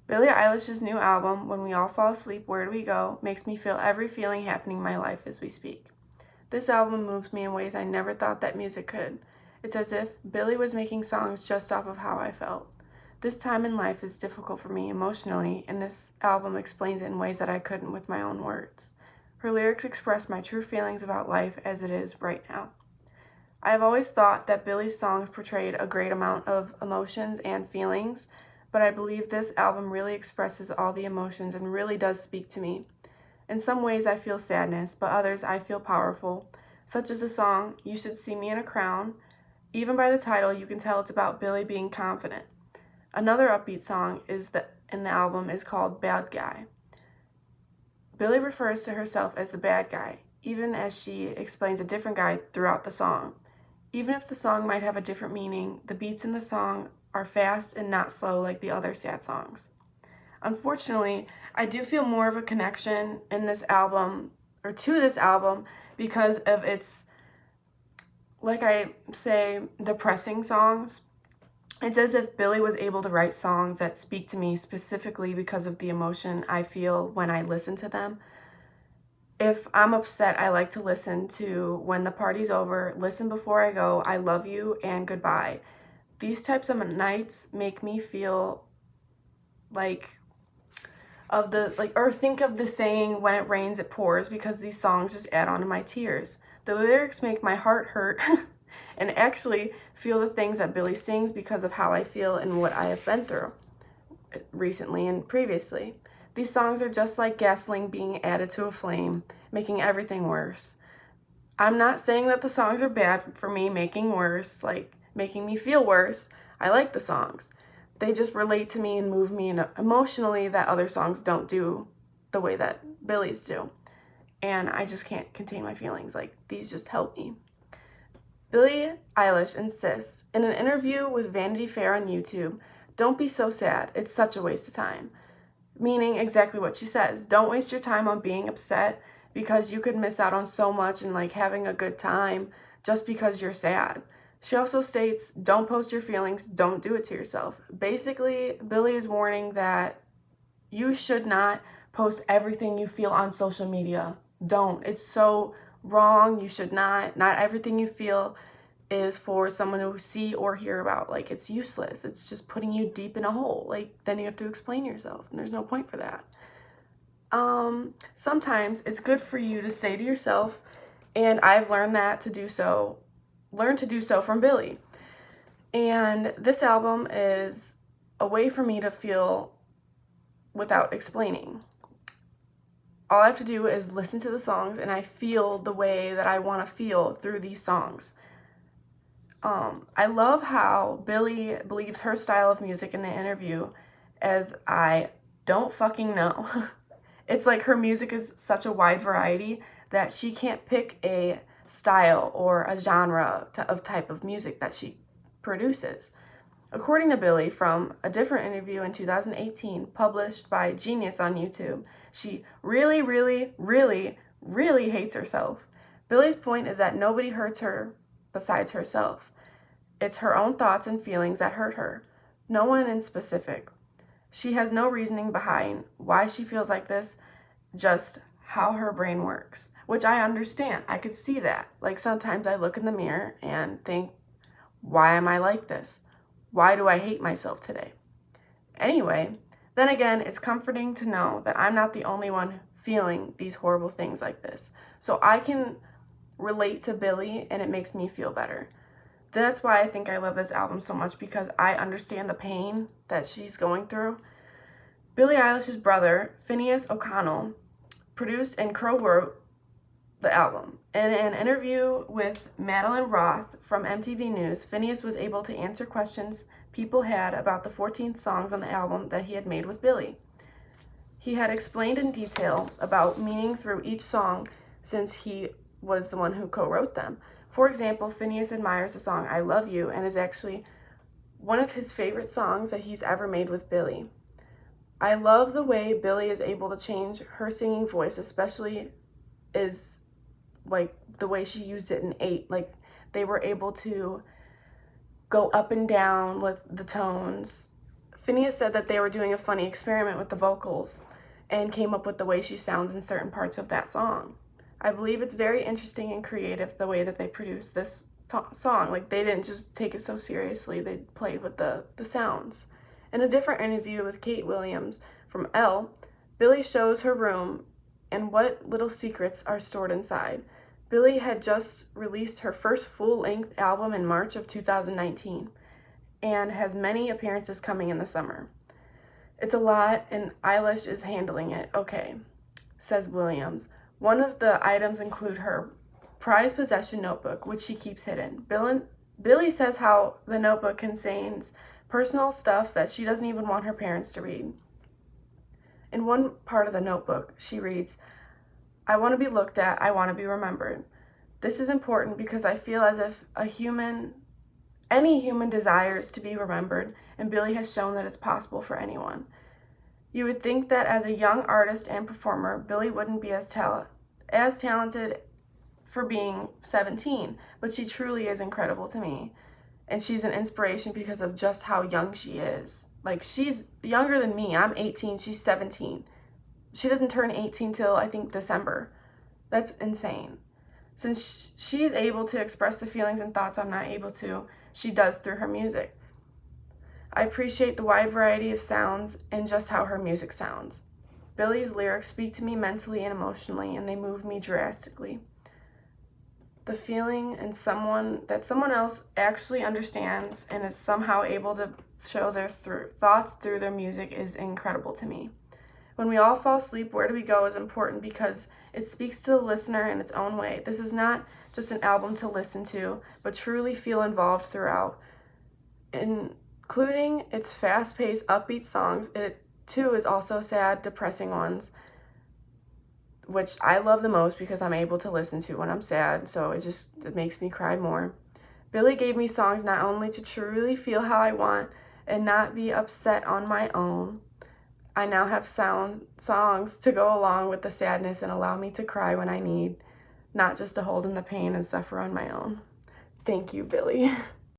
Billie Eilish's new album, When We All Fall Asleep, Where Do We Go, makes me feel every feeling happening in my life as we speak. This album moves me in ways I never thought that music could. It's as if Billie was making songs just off of how I felt. This time in life is difficult for me emotionally, and this album explains it in ways that I couldn't with my own words. Her lyrics express my true feelings about life as it is right now. I have always thought that Billie's songs portrayed a great amount of emotions and feelings, but I believe this album really expresses all the emotions and really does speak to me. In some ways I feel sadness, but others I feel powerful, such as the song You Should See Me in a Crown. Even by the title, you can tell it's about Billie being confident. Another upbeat song in the album is called Bad Guy. Billie refers to herself as the bad guy, even as she explains a different guy throughout the song. Even if the song might have a different meaning, the beats in the song are fast and not slow like the other sad songs. Unfortunately, I do feel more of a connection in this album, or to this album, because of its, like I say, depressing songs. It's as if Billie was able to write songs that speak to me specifically because of the emotion I feel when I listen to them. If I'm upset, I like to listen to When the Party's Over, Listen Before I Go, I Love You, and Goodbye. These types of nights make me feel like or think of the saying, when it rains, it pours, because these songs just add on to my tears. The lyrics make my heart hurt and actually feel the things that Billie sings because of how I feel and what I have been through recently and previously. These songs are just like gasoline being added to a flame, making everything worse. I'm not saying that the songs are bad for me making me feel worse. I like the songs. They just relate to me and move me emotionally that other songs don't do the way that Billie's do. And I just can't contain my feelings. These just help me. Billie Eilish insists in an interview with Vanity Fair on YouTube, "Don't be so sad. It's such a waste of time." Meaning exactly what she says. Don't waste your time on being upset because you could miss out on so much and having a good time just because you're sad. She also states, don't post your feelings, don't do it to yourself. Basically, Billie is warning that you should not post everything you feel on social media. Don't. It's so wrong. You should not. Not everything you feel is for someone to see or hear about. It's useless. It's just putting you deep in a hole. Then you have to explain yourself, and there's no point for that. Sometimes it's good for you to say to yourself, and I've learned to do so from Billie. And this album is a way for me to feel without explaining. All I have to do is listen to the songs, and I feel the way that I want to feel through these songs. I love how Billie believes her style of music in the interview as I don't fucking know. It's like her music is such a wide variety that she can't pick a style or a genre of type of music that she produces. According to Billie, from a different interview in 2018 published by Genius on YouTube, she really, really, really, really hates herself. Billie's point is that nobody hurts her besides herself. It's her own thoughts and feelings that hurt her, no one in specific. She has no reasoning behind why she feels like this, just how her brain works, which I understand. I could see that. Sometimes I look in the mirror and think, why am I like this? Why do I hate myself today? Anyway, then again, it's comforting to know that I'm not the only one feeling these horrible things like this. So I can relate to Billie, and it makes me feel better. That's why I think I love this album so much, because I understand the pain that she's going through. Billie Eilish's brother, Phineas O'Connell, produced and co-wrote the album. In an interview with Madeline Roth from MTV News, Phineas was able to answer questions people had about the 14 songs on the album that he had made with Billie. He had explained in detail about meaning through each song since he was the one who co-wrote them. For example, Phineas admires the song I Love You and is actually one of his favorite songs that he's ever made with Billie. I love the way Billie is able to change her singing voice, especially is the way she used it in 8. They were able to go up and down with the tones Phineas said that they were doing a funny experiment with the vocals and came up with the way she sounds in certain parts of that song. I believe it's very interesting and creative the way that they produced this song. Like, they didn't just take it so seriously, they played with the sounds. In a different interview with Kate Williams from Elle, Billie shows her room and what little secrets are stored inside. Billie had just released her first full-length album in March of 2019 and has many appearances coming in the summer. It's a lot, and Eilish is handling it okay, says Williams. One of the items include her prized possession notebook, which she keeps hidden. Billie says how the notebook contains personal stuff that she doesn't even want her parents to read. In one part of the notebook, she reads, "I want to be looked at, I want to be remembered. This is important because I feel as if any human desires to be remembered, and Billie has shown that it's possible for anyone." You would think that as a young artist and performer, Billie wouldn't be as talented for being 17, but she truly is incredible to me. And she's an inspiration because of just how young she is. Like, she's younger than me. I'm 18, she's 17. She doesn't turn 18 till, I think, December. That's insane. Since she's able to express the feelings and thoughts I'm not able to, she does through her music. I appreciate the wide variety of sounds and just how her music sounds. Billie's lyrics speak to me mentally and emotionally, and they move me drastically. The feeling and that someone else actually understands and is somehow able to show their thoughts through their music is incredible to me. When We All Fall Asleep, Where Do We Go is important because it speaks to the listener in its own way. This is not just an album to listen to, but truly feel involved throughout. Including its fast-paced, upbeat songs, it too is also sad, depressing ones, which I love the most because I'm able to listen to when I'm sad, so it makes me cry more. Billie gave me songs not only to truly feel how I want and not be upset on my own. I now have songs to go along with the sadness and allow me to cry when I need, not just to hold in the pain and suffer on my own. Thank you, Billie.